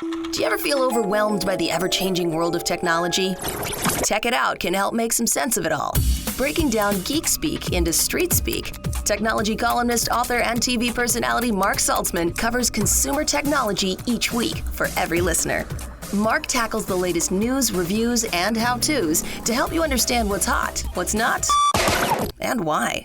Do you ever feel overwhelmed by the ever-changing world of technology? Tech It Out can help make some sense of it all. Breaking down geek speak into street speak, technology columnist, author, and TV personality Mark Saltzman covers consumer technology each week for every listener. Mark tackles the latest news, reviews, and how-tos to help you understand what's hot, what's not, and why.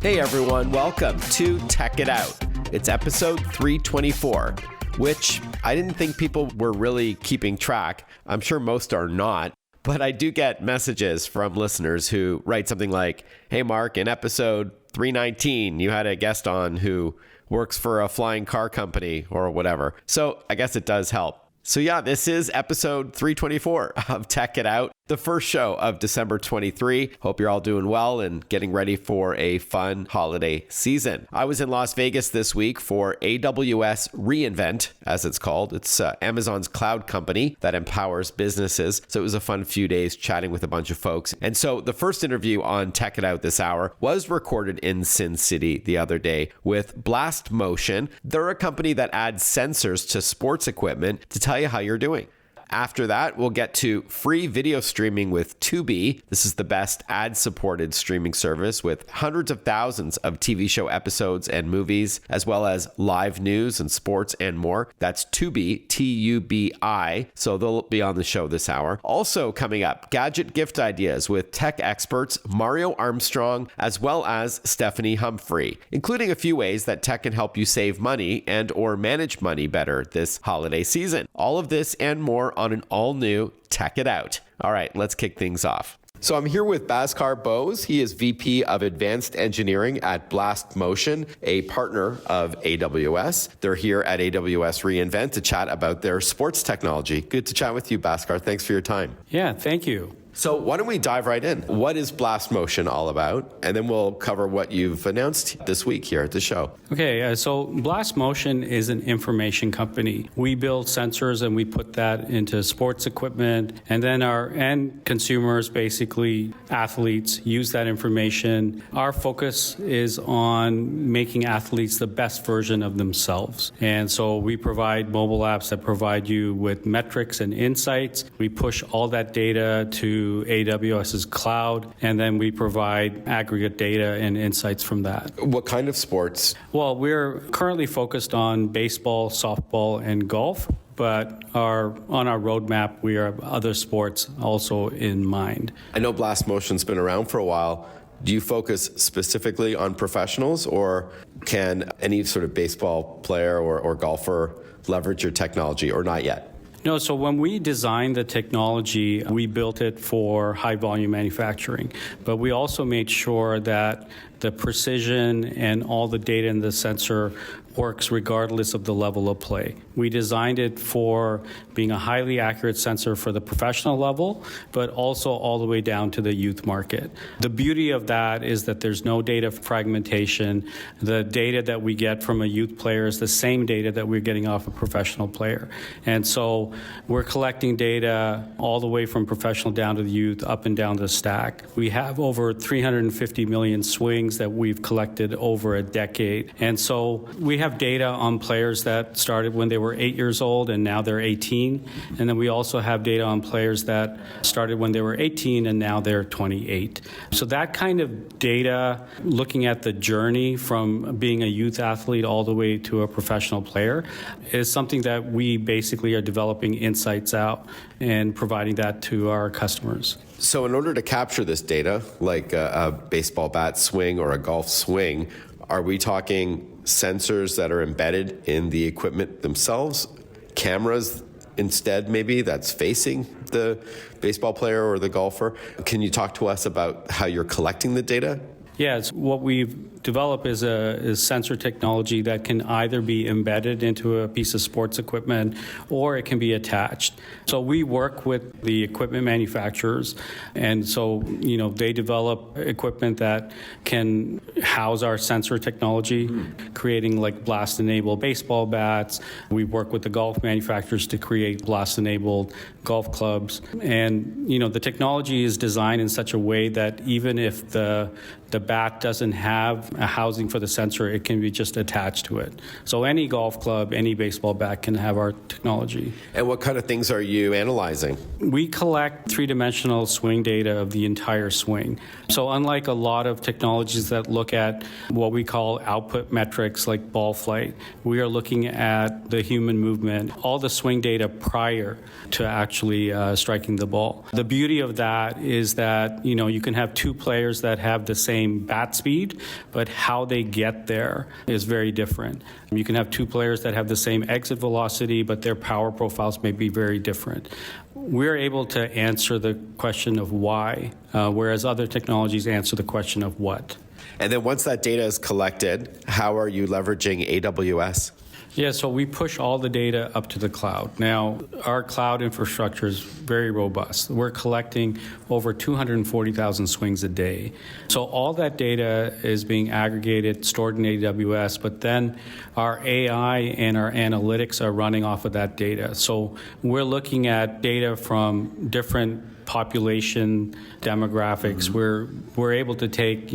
Hey everyone, welcome to Tech It Out. It's episode 324, which I didn't think people were really keeping track. I'm sure most are not, but I do get messages from listeners who write something like, hey Mark, in episode 319, you had a guest on who works for a flying car company or whatever. So I guess it does help. So yeah, this is episode 324 of Tech It Out, the first show of December 23. Hope you're all doing well and getting ready for a fun holiday season. I was in Las Vegas this week for AWS reInvent, as it's called. It's Amazon's cloud company that empowers businesses. So it was a fun few days chatting with a bunch of folks. And so the first interview on Tech It Out this hour was recorded in Sin City the other day with Blast Motion. They're a company that adds sensors to sports equipment to tell you how you're doing. After that, we'll get to free video streaming with Tubi. This is the best ad-supported streaming service with hundreds of thousands of TV show episodes and movies, as well as live news and sports and more. That's Tubi, T-U-B-I. So they'll be on the show this hour. Also coming up, gadget gift ideas with tech experts Mario Armstrong, as well as Stephanie Humphrey, including a few ways that tech can help you save money and or manage money better this holiday season. All of this and more on an all-new Tech It Out. All right, let's kick things off. So I'm here with Bhaskar Bose. He is VP of Advanced Engineering at Blast Motion, a partner of AWS. They're here at AWS reInvent to chat about their sports technology. Good to chat with you, Bhaskar. Thanks for your time. Yeah, thank you. So why don't we dive right in? What is Blast Motion all about? And then we'll cover what you've announced this week here at the show. Okay, so Blast Motion is an information company. We build sensors and we put that into sports equipment. And then our end consumers, basically athletes, use that information. Our focus is on making athletes the best version of themselves. And so we provide mobile apps that provide you with metrics and insights. We push all that data to AWS's cloud, and then we provide aggregate data and insights from that. What kind of sports? Well, we're currently focused on baseball, softball, and golf, but on our roadmap, we have other sports also in mind. I know Blast Motion's been around for a while. Do you focus specifically on professionals, or can any sort of baseball player or golfer leverage your technology, or not yet? No, so when we designed the technology, we built it for high volume manufacturing, but we also made sure that the precision and all the data in the sensor works regardless of the level of play. We designed it for being a highly accurate sensor for the professional level, but also all the way down to the youth market. The beauty of that is that there's no data fragmentation. The data that we get from a youth player is the same data that we're getting off a professional player. And so we're collecting data all the way from professional down to the youth, up and down the stack. We have over 350 million swings that we've collected over a decade. And so we have data on players that started when they were 8 years old and now they're 18. And then we also have data on players that started when they were 18 and now they're 28. So that kind of data, looking at the journey from being a youth athlete all the way to a professional player, is something that we basically are developing insights out and providing that to our customers. So in order to capture this data, like a baseball bat swing or a golf swing, are we talking sensors that are embedded in the equipment themselves, cameras instead maybe that's facing the baseball player or the golfer? Can you talk to us about how you're collecting the data? Yes, what we've developed is sensor technology that can either be embedded into a piece of sports equipment or it can be attached. So we work with the equipment manufacturers, and so they develop equipment that can house our sensor technology, creating like blast-enabled baseball bats. We work with the golf manufacturers to create blast-enabled golf clubs, and the technology is designed in such a way that even if the bat doesn't have a housing for the sensor. It can be just attached to it. So any golf club, any baseball bat can have our technology. And what kind of things are you analyzing? We collect three-dimensional swing data of the entire swing. So unlike a lot of technologies that look at what we call output metrics like ball flight, we are looking at the human movement, all the swing data prior to actually striking the ball. The beauty of that is that, you can have two players that have the same bat speed, but how they get there is very different. You can have two players that have the same exit velocity, but their power profiles may be very different. We're able to answer the question of why, whereas other technologies answer the question of what. And then once that data is collected, how are you leveraging AWS? Yeah, so we push all the data up to the cloud. Now, our cloud infrastructure is very robust. We're collecting over 240,000 swings a day. So all that data is being aggregated, stored in AWS, but then our AI and our analytics are running off of that data. So we're looking at data from different population demographics. We're able to take,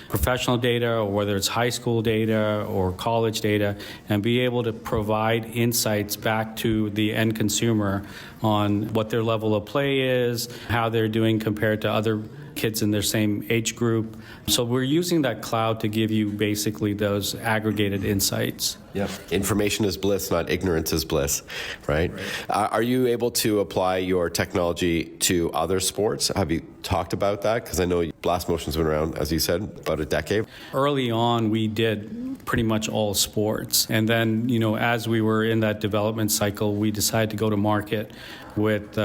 professional data, or whether it's high school data or college data, and be able to provide insights back to the end consumer on what their level of play is, how they're doing compared to other kids in their same age group. So we're using that cloud to give you basically those aggregated insights. Yeah, information is bliss, not ignorance is bliss, right? Are you able to apply your technology to other sports? Have you talked about that? Because I know Blast Motion's been around, as you said, about a decade. Early on, we did pretty much all sports. And then, as we were in that development cycle, we decided to go to market with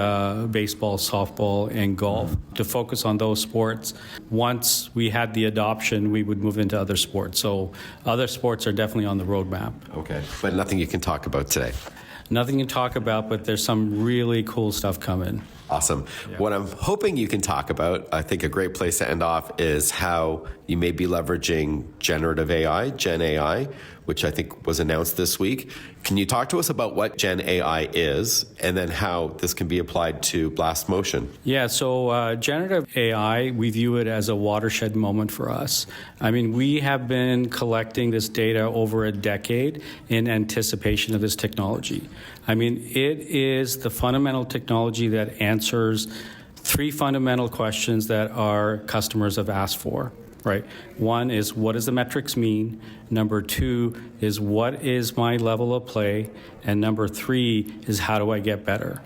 baseball, softball, and golf to focus on those sports. Once we had the adoption, we would move into other sports. So other sports are definitely on the roadmap. Okay, but nothing you can talk about today. Nothing to talk about, but there's some really cool stuff coming. Awesome. Yeah. What I'm hoping you can talk about, I think a great place to end off is how you may be leveraging generative AI, Gen AI, which I think was announced this week. Can you talk to us about what Gen AI is and then how this can be applied to Blast Motion? Yeah, so generative AI, we view it as a watershed moment for us. I mean, we have been collecting this data over a decade in anticipation of this technology. I mean, it is the fundamental technology that answers three fundamental questions that our customers have asked for. Right. One is, what does the metrics mean? Number two is, what is my level of play? And number three is, how do I get better?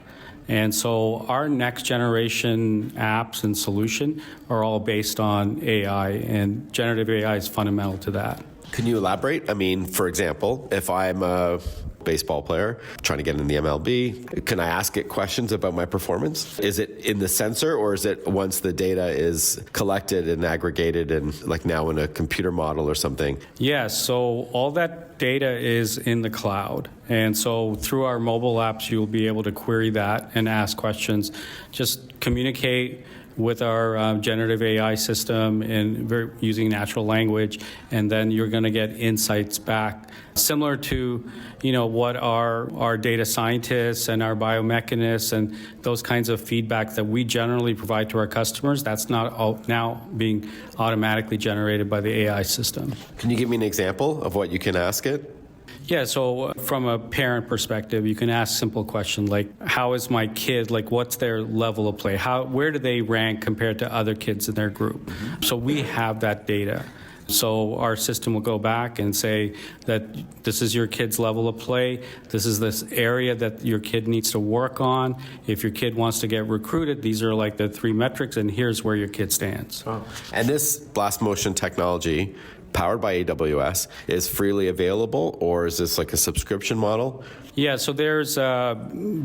And so our next generation apps and solution are all based on AI, and generative AI is fundamental to that. Can you elaborate? I mean, for example, if I'm a baseball player trying to get in the MLB, can I ask it questions about my performance? Is it in the sensor, or is it once the data is collected and aggregated and like now in a computer model or something? Yeah, so all that data is in the cloud. And so through our mobile apps, you'll be able to query that and ask questions. Just communicate with our generative AI system and using natural language, and then you're going to get insights back similar to what our data scientists and our biomechanists and those kinds of feedback that we generally provide to our customers. That's not now being automatically generated by the AI system. Can you give me an example of what you can ask it? Yeah, so from a parent perspective, you can ask simple questions like, how is my kid, what's their level of play? Where do they rank compared to other kids in their group? Mm-hmm. So we have that data. So our system will go back and say that this is your kid's level of play. This is this area that your kid needs to work on. If your kid wants to get recruited, these are the three metrics, and here's where your kid stands. Oh. And this Blast Motion technology, powered by AWS, is freely available, or is this like a subscription model? Yeah, so there's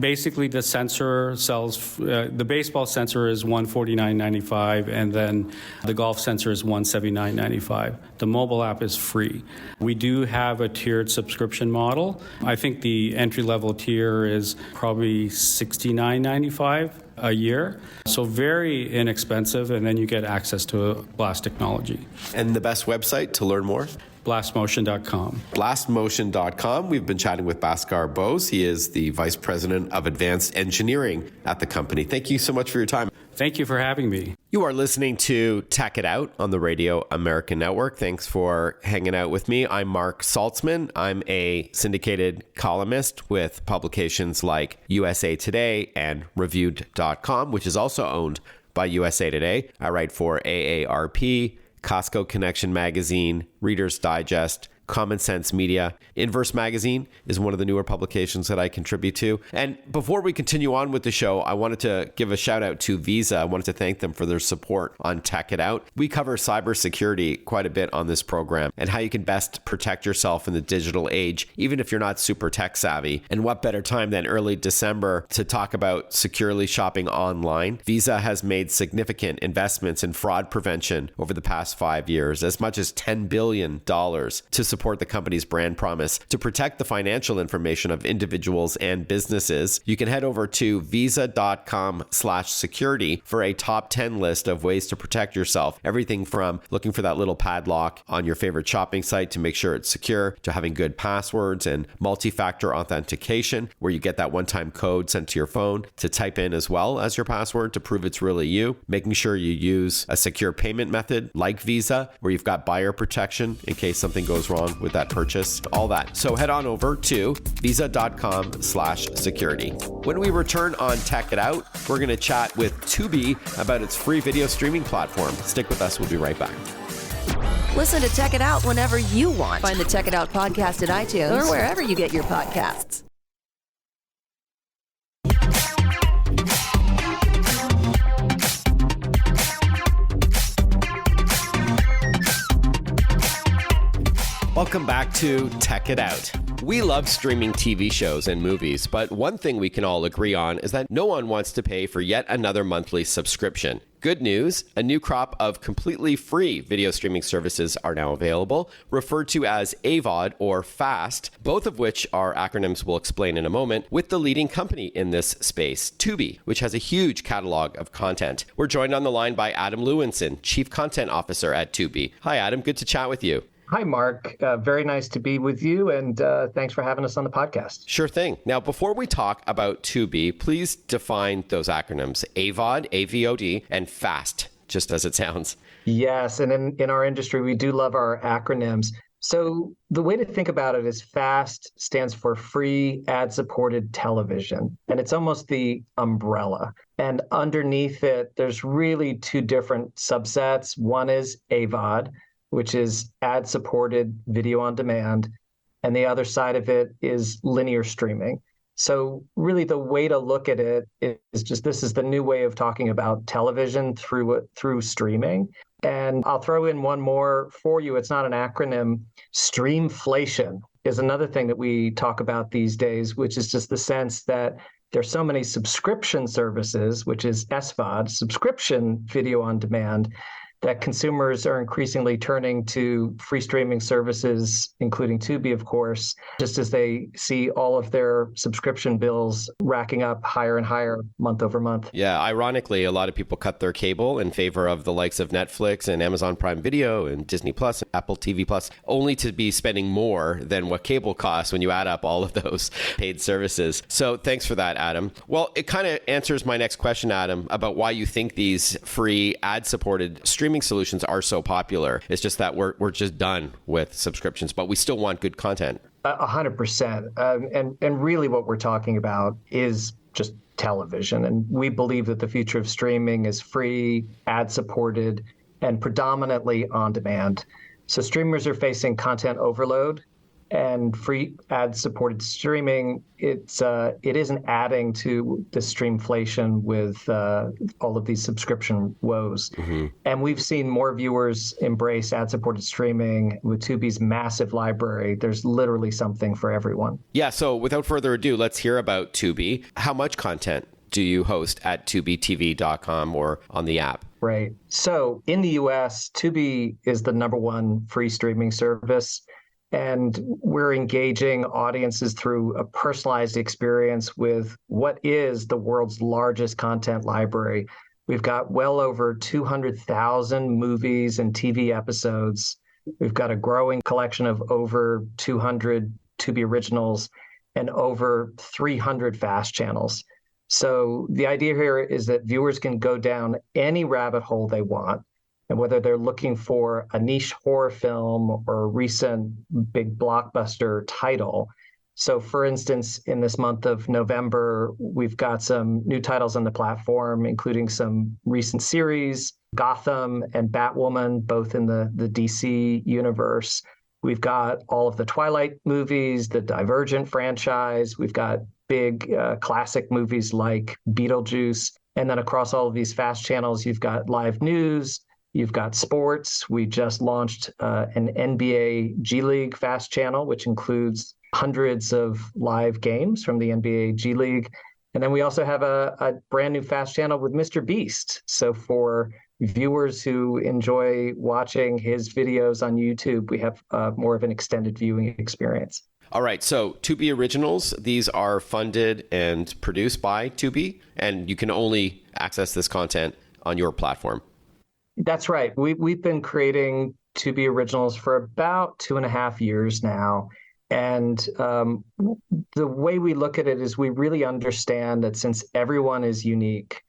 basically the sensor sells, the baseball sensor is $149.95, and then the golf sensor is $179.95. The mobile app is free. We do have a tiered subscription model. I think the entry-level tier is probably $69.95 a year. So very inexpensive, and then you get access to Blast technology. And the best website to learn more? Blastmotion.com. Blastmotion.com. We've been chatting with Bhaskar Bose. He is the Vice President of Advanced Engineering at the company. Thank you so much for your time. Thank you for having me. You are listening to Tech It Out on the Radio American Network. Thanks for hanging out with me. I'm Mark Saltzman. I'm a syndicated columnist with publications like USA Today and Reviewed.com, which is also owned by USA Today. I write for AARP, Costco Connection Magazine, Reader's Digest, Common Sense Media. Inverse Magazine is one of the newer publications that I contribute to. And before we continue on with the show, I wanted to give a shout out to Visa. I wanted to thank them for their support on Tech It Out. We cover cybersecurity quite a bit on this program and how you can best protect yourself in the digital age, even if you're not super tech savvy. And what better time than early December to talk about securely shopping online? Visa has made significant investments in fraud prevention over the past 5 years, as much as $10 billion to support the company's brand promise to protect the financial information of individuals and businesses. You can head over to visa.com/security for a top 10 list of ways to protect yourself. Everything from looking for that little padlock on your favorite shopping site to make sure it's secure, to having good passwords and multi-factor authentication, where you get that one-time code sent to your phone to type in as well as your password to prove it's really you. Making sure you use a secure payment method like Visa, where you've got buyer protection in case something goes wrong with that purchase, all that. So head on over to visa.com/security. When we return on Tech It Out, we're going to chat with Tubi about its free video streaming platform. Stick with us. We'll be right back. Listen to Tech It Out whenever you want. Find the Tech It Out podcast at iTunes or wherever you get your podcasts. Welcome back to Tech It Out. We love streaming TV shows and movies, but one thing we can all agree on is that no one wants to pay for yet another monthly subscription. Good news, a new crop of completely free video streaming services are now available, referred to as AVOD or FAST, both of which are acronyms we'll explain in a moment, with the leading company in this space, Tubi, which has a huge catalog of content. We're joined on the line by Adam Lewinson, Chief Content Officer at Tubi. Hi, Adam. Good to chat with you. Hi, Mark. Very nice to be with you, and thanks for having us on the podcast. Sure thing. Now, before we talk about Tubi, please define those acronyms, AVOD, AVOD, and FAST, just as it sounds. Yes, and in our industry, we do love our acronyms. So the way to think about it is FAST stands for free ad-supported television, and it's almost the umbrella. And underneath it, there's really two different subsets. One is AVOD, which is ad-supported video on demand, and the other side of it is linear streaming. So really the way to look at it is just this is the new way of talking about television through streaming. And I'll throw in one more for you. It's not an acronym. Streamflation is another thing that we talk about these days, which is just the sense that there's so many subscription services, which is SVOD, subscription video on demand, that consumers are increasingly turning to free streaming services, including Tubi, of course, just as they see all of their subscription bills racking up higher and higher month over month. Yeah, ironically, a lot of people cut their cable in favor of the likes of Netflix and Amazon Prime Video and Disney Plus, Apple TV Plus, only to be spending more than what cable costs when you add up all of those paid services. So thanks for that, Adam. Well, it kind of answers my next question, Adam, about why you think these free ad-supported streaming solutions are so popular. It's just that we're just done with subscriptions, but we still want good content. 100%. And really what we're talking about is just television. And we believe that the future of streaming is free, ad-supported, and predominantly on demand. So streamers are facing content overload, and free ad-supported streaming, it isn't adding to the streamflation with all of these subscription woes. Mm-hmm. And we've seen more viewers embrace ad-supported streaming with Tubi's massive library. There's literally something for everyone. Yeah, so without further ado, let's hear about Tubi. How much content do you host at tubitv.com or on the app? Right. So in the US, Tubi is the #1 free streaming service. And we're engaging audiences through a personalized experience with what is the world's largest content library. We've got well over 200,000 movies and TV episodes. We've got a growing collection of over 200 Tubi originals and over 300 FAST channels. So the idea here is that viewers can go down any rabbit hole they want, and whether they're looking for a niche horror film or a recent big blockbuster title. So for instance, in this month of November, we've got some new titles on the platform, including some recent series, Gotham and Batwoman, both in the DC universe. We've got all of the Twilight movies, the Divergent franchise. We've got big classic movies like Beetlejuice. And then across all of these fast channels, you've got live news, you've got sports. We just launched an NBA G League fast channel, which includes hundreds of live games from the NBA G League. And then we also have a brand new fast channel with Mr. Beast. So for viewers who enjoy watching his videos on YouTube, we have more of an extended viewing experience. All right, so Tubi Originals, these are funded and produced by Tubi, and you can only access this content on your platform. That's right. We've been creating Tubi Originals for about 2.5 years now. And the way we look at it is we really understand that since everyone is unique,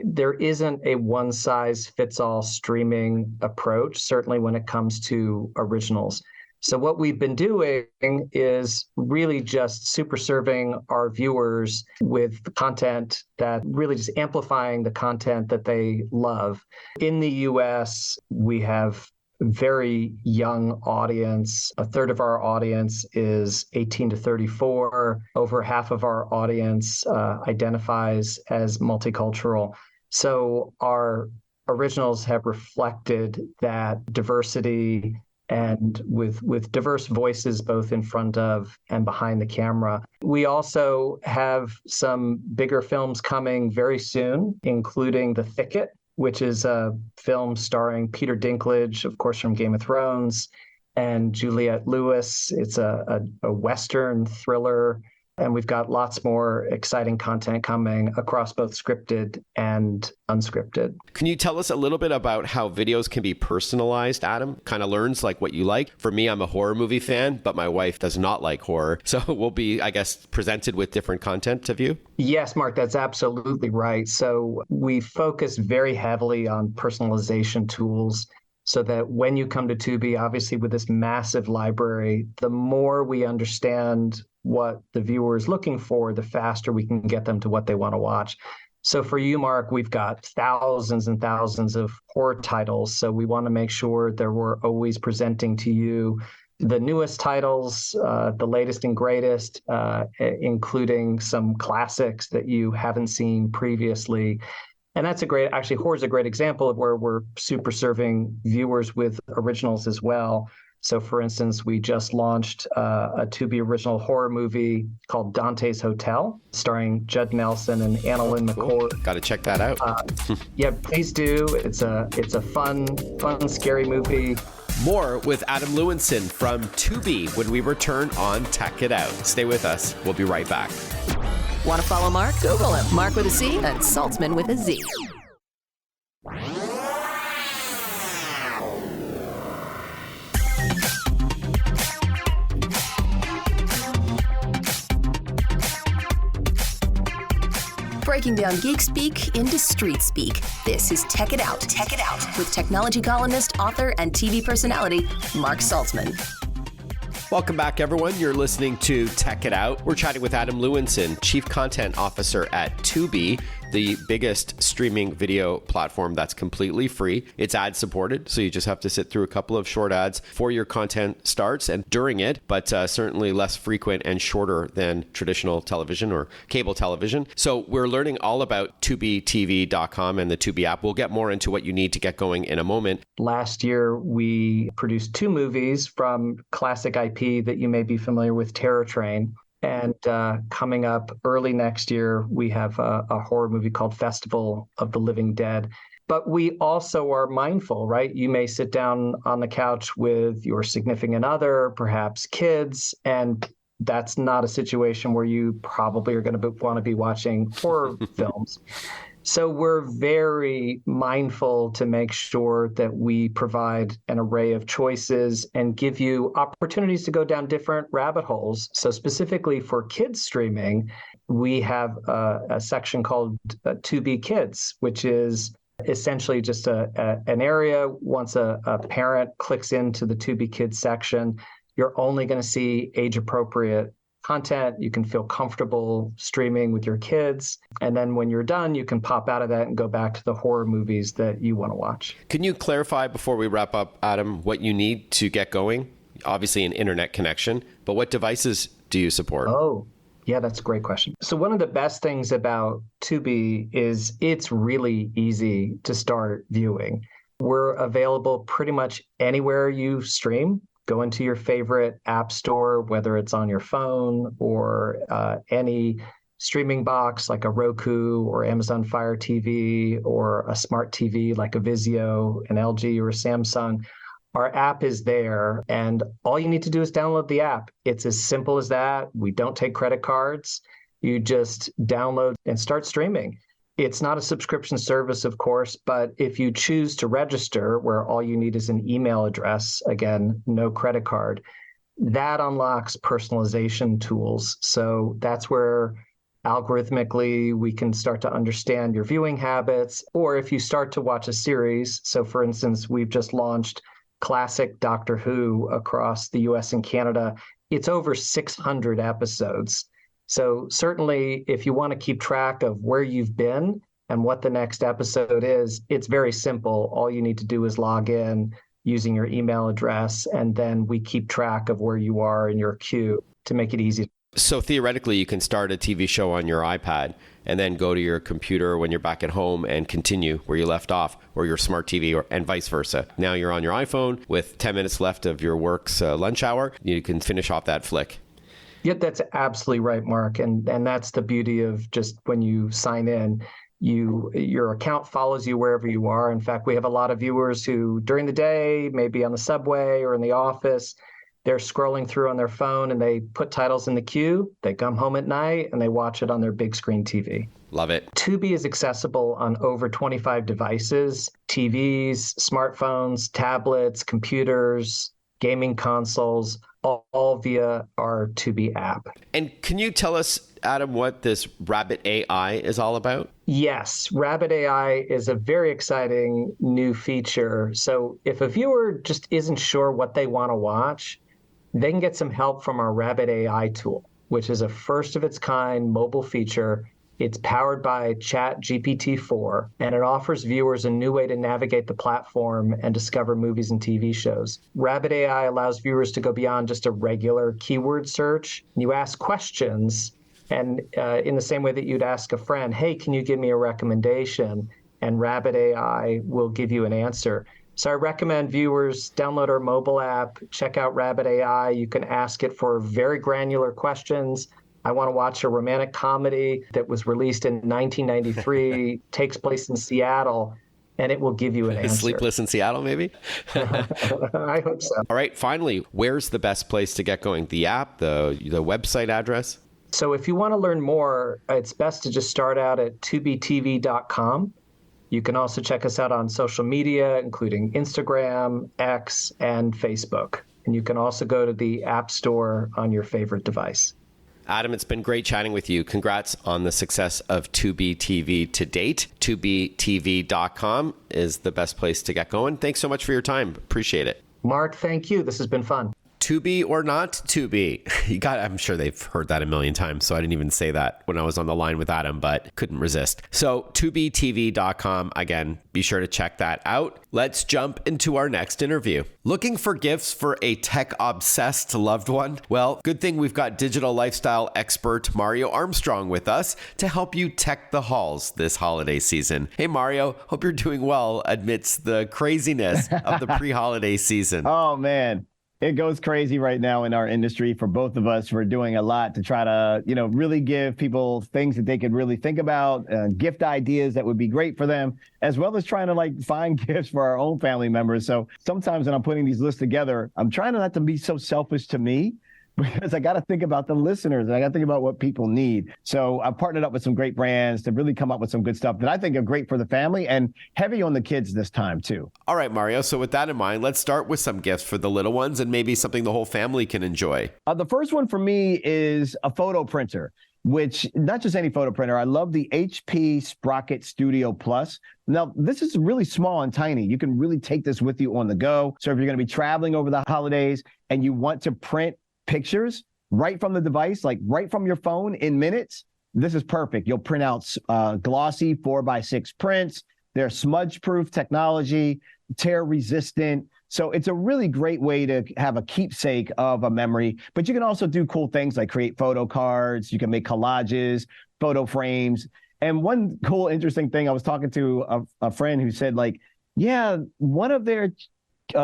there isn't a one-size-fits-all streaming approach, certainly when it comes to originals. So what we've been doing is really just super serving our viewers with content that really just amplifying the content that they love. In the US, we have a very young audience. A third of our audience is 18 to 34. Over half of our audience identifies as multicultural. So our originals have reflected that diversity and with diverse voices both in front of and behind the camera. We also have some bigger films coming very soon, including The Thicket, which is a film starring Peter Dinklage, of course, from Game of Thrones, and Juliette Lewis. It's a Western thriller. And we've got lots more exciting content coming across both scripted and unscripted. Can you tell us a little bit about how videos can be personalized, Adam? Kind of learns like what you like. For me, I'm a horror movie fan, but my wife does not like horror. So we'll be, I guess, presented with different content to view? Yes, Mark, that's absolutely right. So we focus very heavily on personalization tools so that when you come to Tubi, obviously with this massive library, the more we understand what the viewer is looking for, the faster we can get them to what they want to watch. So for you, Mark, we've got thousands and thousands of horror titles. So we want to make sure that we're always presenting to you the newest titles, the latest and greatest, including some classics that you haven't seen previously. And that's actually, horror is a great example of where we're super serving viewers with originals as well. So for instance, we just launched a Tubi original horror movie called Dante's Hotel, starring Judd Nelson and Annalyn McCord. Got to check that out. Yeah, please do. It's a fun, scary movie. More with Adam Lewinson from Tubi when we return on Tech It Out. Stay with us. We'll be right back. Want to follow Mark? Google him. Mark with a C and Saltzman with a Z. Breaking down geek speak into street speak. This is Tech It Out. Tech It Out with technology columnist, author, and TV personality Mark Saltzman. Welcome back, everyone. You're listening to Tech It Out. We're chatting with Adam Lewinson, Chief Content Officer at Tubi, the biggest streaming video platform that's completely free. It's ad supported, so you just have to sit through a couple of short ads before your content starts and during it, but certainly less frequent and shorter than traditional television or cable television. So we're learning all about TubiTV.com and the Tubi app. We'll get more into what you need to get going in a moment. Last year, we produced 2 movies from classic IP that you may be familiar with, Terror Train. And coming up early next year, we have a horror movie called Festival of the Living Dead. But we also are mindful, right? You may sit down on the couch with your significant other, perhaps kids, and that's not a situation where you probably are going to want to be watching horror films. So we're very mindful to make sure that we provide an array of choices and give you opportunities to go down different rabbit holes. So specifically for kids streaming, we have a section called Tubi Kids, which is essentially just an area. Once a parent clicks into the Tubi Kids section, you're only going to see age-appropriate content. You can feel comfortable streaming with your kids. And then when you're done, you can pop out of that and go back to the horror movies that you want to watch. Can you clarify before we wrap up, Adam, what you need to get going? Obviously an internet connection, but what devices do you support? Oh, yeah, that's a great question. So one of the best things about Tubi is it's really easy to start viewing. We're available pretty much anywhere you stream. Go into your favorite app store, whether it's on your phone or any streaming box like a Roku or Amazon Fire TV or a smart TV like a Vizio, an LG or a Samsung. Our app is there, and all you need to do is download the app. It's as simple as that. We don't take credit cards. You just download and start streaming. It's not a subscription service, of course, but if you choose to register, where all you need is an email address, again, no credit card, that unlocks personalization tools. So that's where algorithmically we can start to understand your viewing habits. Or if you start to watch a series, so for instance, we've just launched classic Doctor Who across the US and Canada. It's over 600 episodes. So certainly, if you want to keep track of where you've been and what the next episode is, it's very simple. All you need to do is log in using your email address, and then we keep track of where you are in your queue to make it easy. So theoretically, you can start a TV show on your iPad and then go to your computer when you're back at home and continue where you left off, or your smart TV, and vice versa. Now you're on your iPhone with 10 minutes left of your work's lunch hour. You can finish off that flick. Yeah, that's absolutely right, Mark. And that's the beauty of just when you sign in, your account follows you wherever you are. In fact, we have a lot of viewers who during the day, maybe on the subway or in the office, they're scrolling through on their phone and they put titles in the queue. They come home at night and they watch it on their big screen TV. Love it. Tubi is accessible on over 25 devices, TVs, smartphones, tablets, computers, gaming consoles, all via our Tubi app. And can you tell us, Adam, what this Rabbit AI is all about? Yes, Rabbit AI is a very exciting new feature. So if a viewer just isn't sure what they want to watch, they can get some help from our Rabbit AI tool, which is a first of its kind mobile feature. It's powered by ChatGPT-4, and it offers viewers a new way to navigate the platform and discover movies and TV shows. Rabbit AI allows viewers to go beyond just a regular keyword search. You ask questions, and in the same way that you'd ask a friend, hey, can you give me a recommendation? And Rabbit AI will give you an answer. So I recommend viewers download our mobile app, check out Rabbit AI. You can ask it for very granular questions. I want to watch a romantic comedy that was released in 1993, takes place in Seattle, and it will give you an answer. Sleepless in Seattle, maybe? I hope so. All right, finally, where's the best place to get going? The app, the website address? So if you want to learn more, it's best to just start out at tubitv.com. You can also check us out on social media, including Instagram, X, and Facebook. And you can also go to the App Store on your favorite device. Adam, it's been great chatting with you. Congrats on the success of Tubi TV to date. TubiTV.com is the best place to get going. Thanks so much for your time. Appreciate it. Mark, thank you. This has been fun. Tubi or not Tubi? I'm sure they've heard that a million times, so I didn't even say that when I was on the line with Adam, but couldn't resist. So TubiTV.com, again, be sure to check that out. Let's jump into our next interview. Looking for gifts for a tech-obsessed loved one? Well, good thing we've got digital lifestyle expert Mario Armstrong with us to help you tech the halls this holiday season. Hey, Mario, hope you're doing well amidst the craziness of the pre-holiday season. Oh, man. It goes crazy right now in our industry for both of us. We're doing a lot to try to, really give people things that they could really think about, gift ideas that would be great for them, as well as trying to find gifts for our own family members. So sometimes when I'm putting these lists together, I'm trying not to be so selfish to me, because I got to think about the listeners and I got to think about what people need. So I've partnered up with some great brands to really come up with some good stuff that I think are great for the family and heavy on the kids this time too. All right, Mario. So with that in mind, let's start with some gifts for the little ones and maybe something the whole family can enjoy. The first one for me is a photo printer. which not just any photo printer. I love the HP Sprocket Studio Plus. Now, this is really small and tiny. You can really take this with you on the go. So if you're going to be traveling over the holidays and you want to print pictures right from the device, like right from your phone in minutes, this is perfect. You'll print out glossy 4x6 prints. They're smudge-proof technology, tear-resistant. So it's a really great way to have a keepsake of a memory. But you can also do cool things like create photo cards. You can make collages, photo frames. And one cool, interesting thing, I was talking to a friend who said, like, yeah, one of their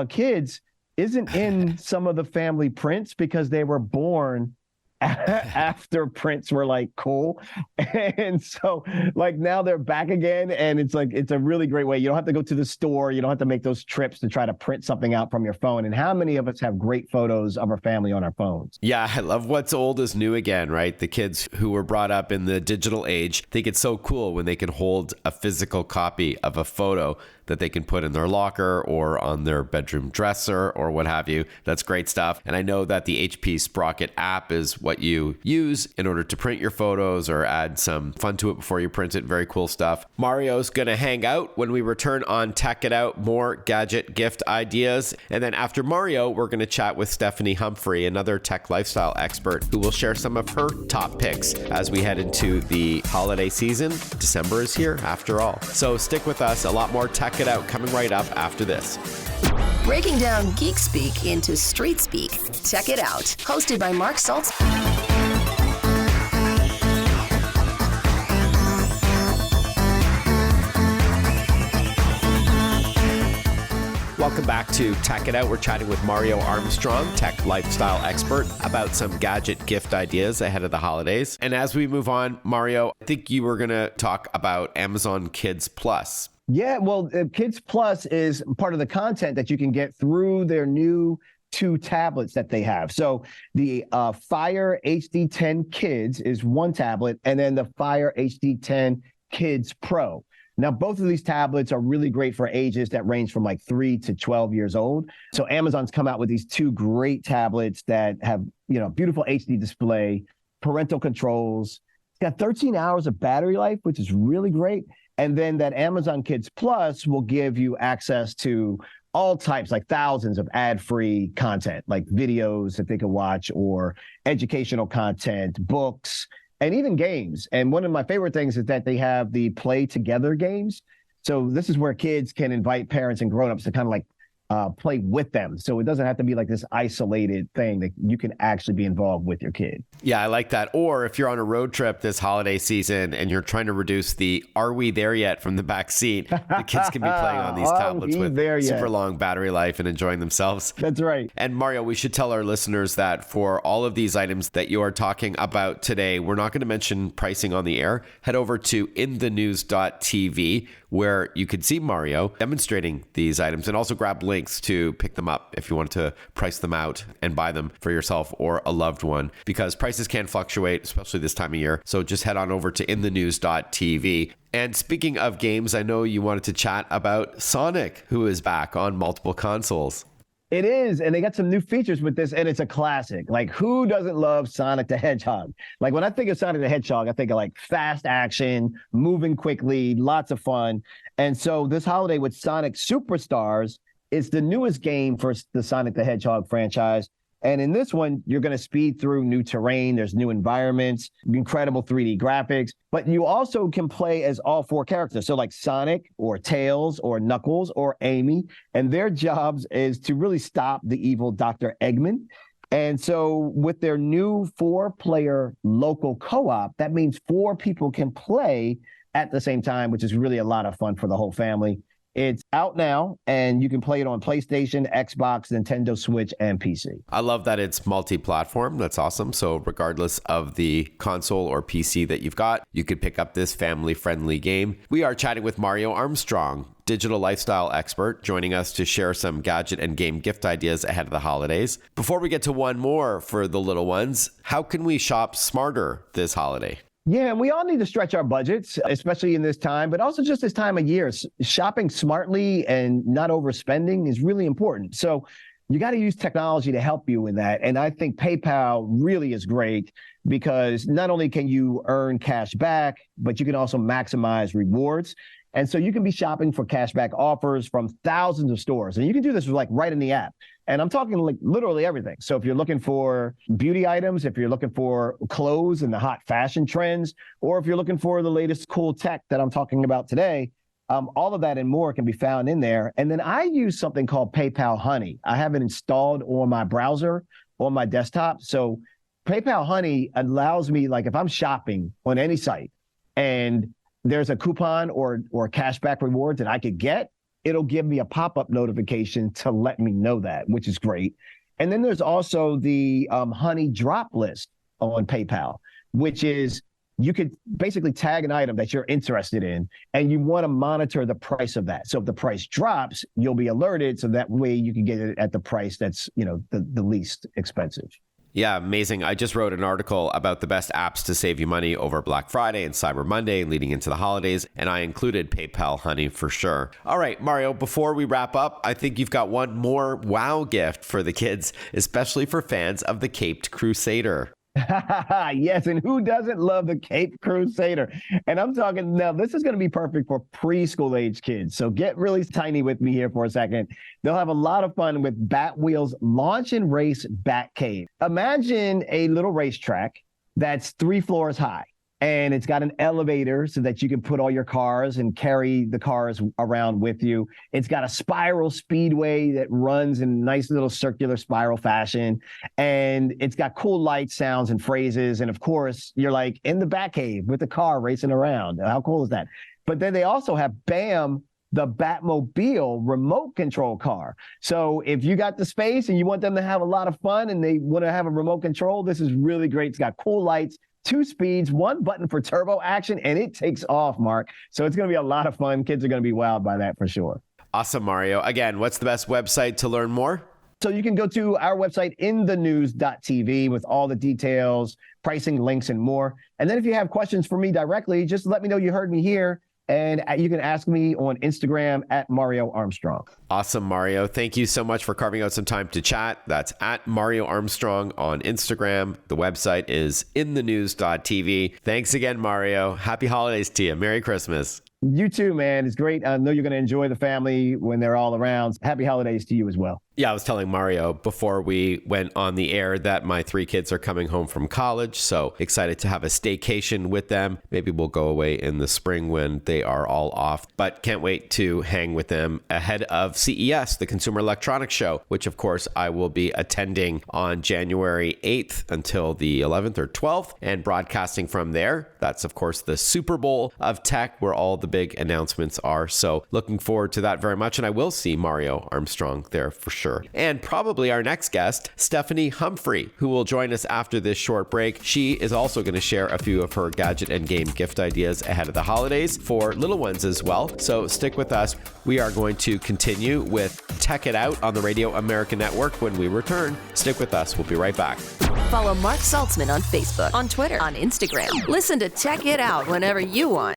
kids isn't in some of the family prints because they were born after prints were like cool. And so like now they're back again, and it's like it's a really great way. You don't have to go to the store, you don't have to make those trips to try to print something out from your phone. And how many of us have great photos of our family on our phones? Yeah, I love what's old is new again, right? The kids who were brought up in the digital age think it's so cool when they can hold a physical copy of a photo that they can put in their locker or on their bedroom dresser or what have you. That's great stuff. And I know that the HP Sprocket app is what you use in order to print your photos or add some fun to it before you print it. Very cool stuff. Mario's going to hang out when we return on Tech It Out, more gadget gift ideas. And then after Mario, we're going to chat with Stephanie Humphrey, another tech lifestyle expert who will share some of her top picks as we head into the holiday season. December is here after all. So stick with us. A lot more Tech It Out coming right up after this. Breaking down geek speak into street speak. Tech It Out, hosted by Mark Saltz. Welcome back to Tech It Out. We're chatting with Mario Armstrong, tech lifestyle expert, about some gadget gift ideas ahead of the holidays. And as we move on, Mario, I think you were going to talk about Amazon Kids Plus. Yeah, well, Kids Plus is part of the content that you can get through their new 2 tablets that they have. So the Fire HD10 Kids is one tablet, and then the Fire HD10 Kids Pro. Now, both of these tablets are really great for ages that range from like 3 to 12 years old. So Amazon's come out with these 2 great tablets that have, beautiful HD display, parental controls. It's got 13 hours of battery life, which is really great. And then that Amazon Kids Plus will give you access to all types, like thousands of ad-free content, like videos that they can watch or educational content, books, and even games. And one of my favorite things is that they have the play together games. So this is where kids can invite parents and grownups to kind of like play with them. So it doesn't have to be like this isolated thing, that you can actually be involved with your kid. Yeah, I like that. Or if you're on a road trip this holiday season and you're trying to reduce the "are we there yet" from the back seat, the kids can be playing on these tablets with super long battery life and enjoying themselves. That's right. And Mario, we should tell our listeners that for all of these items that you are talking about today, we're not going to mention pricing on the air. Head over to inthenews.tv, where you can see Mario demonstrating these items and also grab links to pick them up if you want to price them out and buy them for yourself or a loved one, because prices can fluctuate, especially this time of year. So just head on over to inthenews.tv. And speaking of games, I know you wanted to chat about Sonic, who is back on multiple consoles. It is, and they got some new features with this, and it's a classic. Like, who doesn't love Sonic the Hedgehog? Like, when I think of Sonic the Hedgehog, I think of like fast action, moving quickly, lots of fun. And so this holiday with Sonic Superstars, it's the newest game for the Sonic the Hedgehog franchise. And in this one, you're going to speed through new terrain. There's new environments, incredible 3D graphics, but you also can play as all 4 characters. So like Sonic or Tails or Knuckles or Amy, and their jobs is to really stop the evil Dr. Eggman. And so with their new 4-player local co-op, that means 4 people can play at the same time, which is really a lot of fun for the whole family. It's out now, and you can play it on PlayStation, Xbox, Nintendo Switch, and PC. I love that it's multi-platform. That's awesome. So regardless of the console or PC that you've got, you could pick up this family-friendly game. We are chatting with Mario Armstrong, digital lifestyle expert, joining us to share some gadget and game gift ideas ahead of the holidays. Before we get to one more for the little ones, how can we shop smarter this holiday? Yeah, we all need to stretch our budgets, especially in this time, but also just this time of year. Shopping smartly and not overspending is really important. So you got to use technology to help you with that. And I think PayPal really is great. because not only can you earn cash back, but you can also maximize rewards. And so you can be shopping for cashback offers from thousands of stores. And you can do this like right in the app. And I'm talking like literally everything. So if you're looking for beauty items, if you're looking for clothes and the hot fashion trends, or if you're looking for the latest cool tech that I'm talking about today, all of that and more can be found in there. And then I use something called PayPal Honey. I have it installed on my browser, on my desktop. So PayPal Honey allows me, like if I'm shopping on any site and there's a coupon or cashback rewards that I could get, it'll give me a pop-up notification to let me know that, which is great. And then there's also the Honey drop list on PayPal, which is you could basically tag an item that you're interested in and you want to monitor the price of that. So if the price drops, you'll be alerted so that way you can get it at the price that's, the least expensive. Yeah, amazing. I just wrote an article about the best apps to save you money over Black Friday and Cyber Monday leading into the holidays, and I included PayPal Honey for sure. All right, Mario, before we wrap up, I think you've got one more wow gift for the kids, especially for fans of the Caped Crusader. Yes, and who doesn't love the Cape Crusader? And I'm talking now, this is going to be perfect for preschool age kids. So get really tiny with me here for a second. They'll have a lot of fun with Batwheel's Launch and Race Batcave. Imagine a little racetrack that's 3 floors high. And it's got an elevator so that you can put all your cars and carry the cars around with you. It's got a spiral speedway that runs in a nice little circular spiral fashion. And it's got cool lights, sounds, and phrases. And of course, you're like in the Batcave with the car racing around. How cool is that? But then they also have BAM, the Batmobile remote control car. So if you got the space and you want them to have a lot of fun and they want to have a remote control, this is really great. It's got cool lights, 2 speeds, 1 button for turbo action, and it takes off, Mark. So it's going to be a lot of fun. Kids are going to be wowed by that for sure. Awesome, Mario. Again, what's the best website to learn more? So you can go to our website, inthenews.tv, with all the details, pricing, links, and more. And then if you have questions for me directly, just let me know you heard me here. And you can ask me on Instagram at Mario Armstrong. Awesome, Mario. Thank you so much for carving out some time to chat. That's at Mario Armstrong on Instagram. The website is inthenews.tv. Thanks again, Mario. Happy holidays to you. Merry Christmas. You too, man. It's great. I know you're going to enjoy the family when they're all around. Happy holidays to you as well. Yeah, I was telling Mario before we went on the air that my 3 kids are coming home from college. So excited to have a staycation with them. Maybe we'll go away in the spring when they are all off. But can't wait to hang with them ahead of CES, the Consumer Electronics Show, which of course I will be attending on January 8th until the 11th or 12th and broadcasting from there. That's of course the Super Bowl of tech where all the big announcements are. So looking forward to that very much. And I will see Mario Armstrong there for sure. And probably our next guest, Stephanie Humphrey, who will join us after this short break. She is also going to share a few of her gadget and game gift ideas ahead of the holidays for little ones as well. So stick with us. We are going to continue with Tech It Out on the Radio America Network when we return. Stick with us. We'll be right back. Follow Mark Saltzman on Facebook, on Twitter, on Instagram. Listen to Tech It Out whenever you want.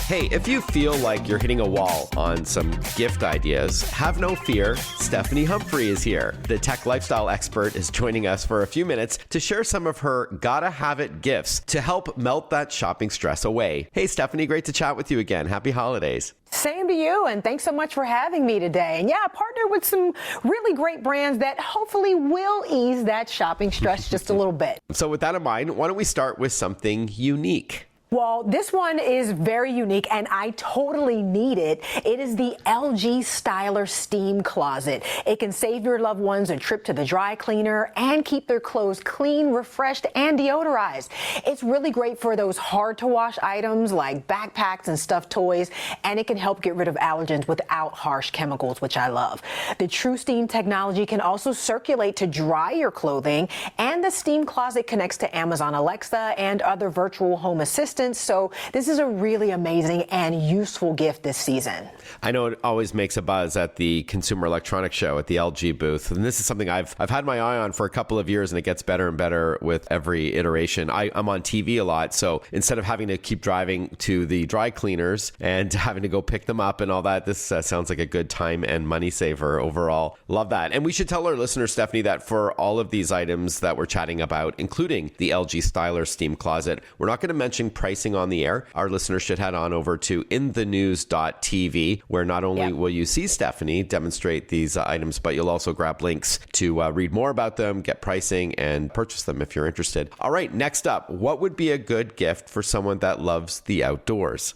Hey, if you feel like you're hitting a wall on some gift ideas, have no fear. Stephanie Humphrey is here. The tech lifestyle expert is joining us for a few minutes to share some of her gotta have it gifts to help melt that shopping stress away. Hey, Stephanie, great to chat with you again. Happy holidays. Same to you, and thanks so much for having me today. And yeah, I partnered with some really great brands that hopefully will ease that shopping stress just a little bit. So with that in mind, why don't we start with something unique? Well, this one is very unique, and I totally need it. It is the LG Styler Steam Closet. It can save your loved ones a trip to the dry cleaner and keep their clothes clean, refreshed, and deodorized. It's really great for those hard-to-wash items like backpacks and stuffed toys, and it can help get rid of allergens without harsh chemicals, which I love. The True Steam technology can also circulate to dry your clothing, and the Steam Closet connects to Amazon Alexa and other virtual home assistants distance. So this is a really amazing and useful gift this season. I know it always makes a buzz at the Consumer Electronics Show at the LG booth. And this is something I've had my eye on for a couple of years, and it gets better and better with every iteration. I'm on TV a lot, so instead of having to keep driving to the dry cleaners and having to go pick them up and all that, this sounds like a good time and money saver overall. Love that. And we should tell our listeners, Stephanie, that for all of these items that we're chatting about, including the LG Styler Steam Closet, we're not going to mention pricing on the air. Our listeners should head on over to inthenews.tv, where not only will you see Stephanie demonstrate these items, but you'll also grab links to read more about them, get pricing, and purchase them if you're interested. All right, next up, what would be a good gift for someone that loves the outdoors?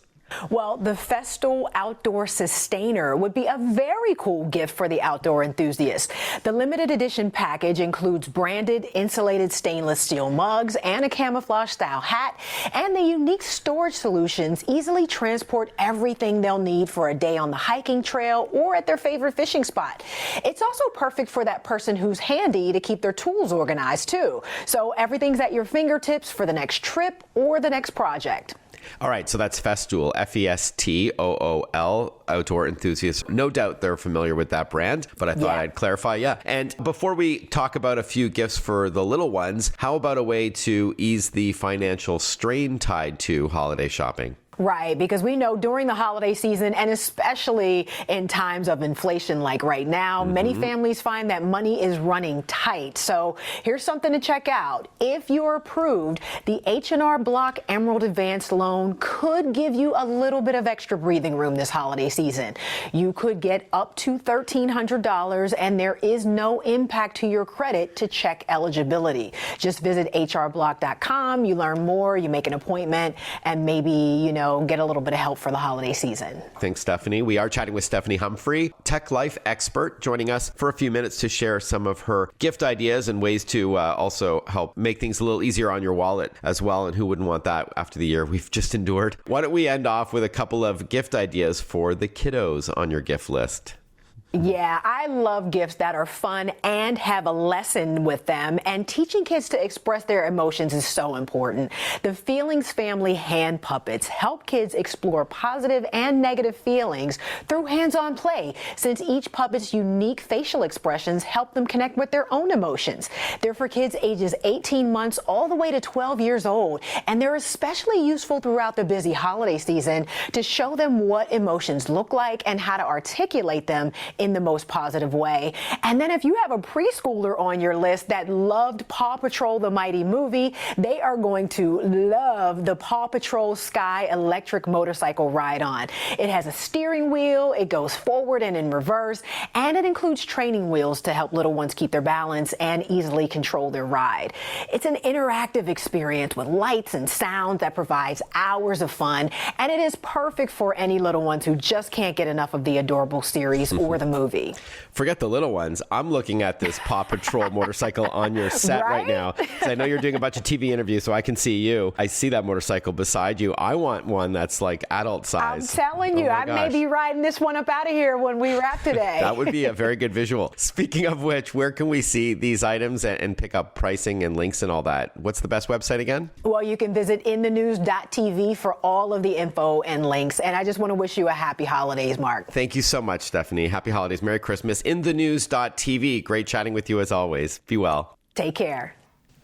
Well, the Festool Outdoor Sustainer would be a very cool gift for the outdoor enthusiast. The limited edition package includes branded insulated stainless steel mugs and a camouflage style hat, and the unique storage solutions easily transport everything they'll need for a day on the hiking trail or at their favorite fishing spot. It's also perfect for that person who's handy to keep their tools organized too. So everything's at your fingertips for the next trip or the next project. All right, so that's Festool, Festool, outdoor enthusiasts. No doubt they're familiar with that brand, but I thought I'd clarify. Yeah. And before we talk about a few gifts for the little ones, how about a way to ease the financial strain tied to holiday shopping? Right, because we know during the holiday season, and especially in times of inflation like right now, many families find that money is running tight. So here's something to check out. If you're approved, the H&R Block Emerald Advanced Loan could give you a little bit of extra breathing room this holiday season. You could get up to $1,300, and there is no impact to your credit to check eligibility. Just visit hrblock.com, you learn more, you make an appointment, and maybe, get a little bit of help for the holiday season. Thanks, Stephanie. We are chatting with Stephanie Humphrey, Tech Life expert, joining us for a few minutes to share some of her gift ideas and ways to also help make things a little easier on your wallet as well. And who wouldn't want that after the year we've just endured? Why don't we end off with a couple of gift ideas for the kiddos on your gift list? Yeah, I love gifts that are fun and have a lesson with them, and teaching kids to express their emotions is so important. The Feelings Family hand puppets help kids explore positive and negative feelings through hands-on play, since each puppet's unique facial expressions help them connect with their own emotions. They're for kids ages 18 months all the way to 12 years old, and they're especially useful throughout the busy holiday season to show them what emotions look like and how to articulate them in the most positive way. And then if you have a preschooler on your list that loved Paw Patrol the Mighty movie, they are going to love the Paw Patrol Sky electric motorcycle ride-on. It has a steering wheel, it goes forward and in reverse, and it includes training wheels to help little ones keep their balance and easily control their ride. It's an interactive experience with lights and sounds that provides hours of fun, and it is perfect for any little ones who just can't get enough of the adorable series or the movie. Forget the little ones. I'm looking at this Paw Patrol motorcycle on your set right now. I know you're doing a bunch of TV interviews, so I can see you. I see that motorcycle beside you. I want one that's like adult size. I'm telling you, I may be riding this one up out of here when we wrap today. That would be a very good visual. Speaking of which, where can we see these items and pick up pricing and links and all that? What's the best website again? Well, you can visit inthenews.tv for all of the info and links. And I just want to wish you a happy holidays, Mark. Thank you so much, Stephanie. Happy holidays. Merry Christmas. Inthenews.tv. Great chatting with you as always. Be well. Take care.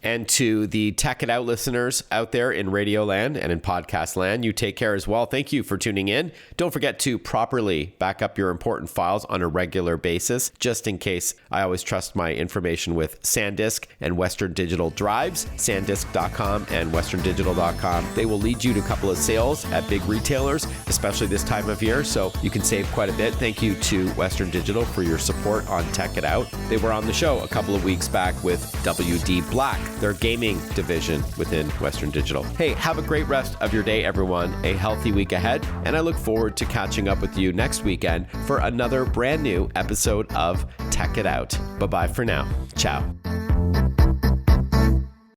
And to the Tech It Out listeners out there in Radio Land and in Podcast Land, you take care as well. Thank you for tuning in. Don't forget to properly back up your important files on a regular basis, just in case. I always trust my information with SanDisk and Western Digital drives, sandisk.com and westerndigital.com. They will lead you to a couple of sales at big retailers, especially this time of year, so you can save quite a bit. Thank you to Western Digital for your support on Tech It Out. They were on the show a couple of weeks back with WD Black, their gaming division within Western Digital. Hey, have a great rest of your day, everyone. A healthy week ahead, and I look forward to catching up with you next weekend for another brand new episode of Tech It Out. Bye-bye for now. Ciao.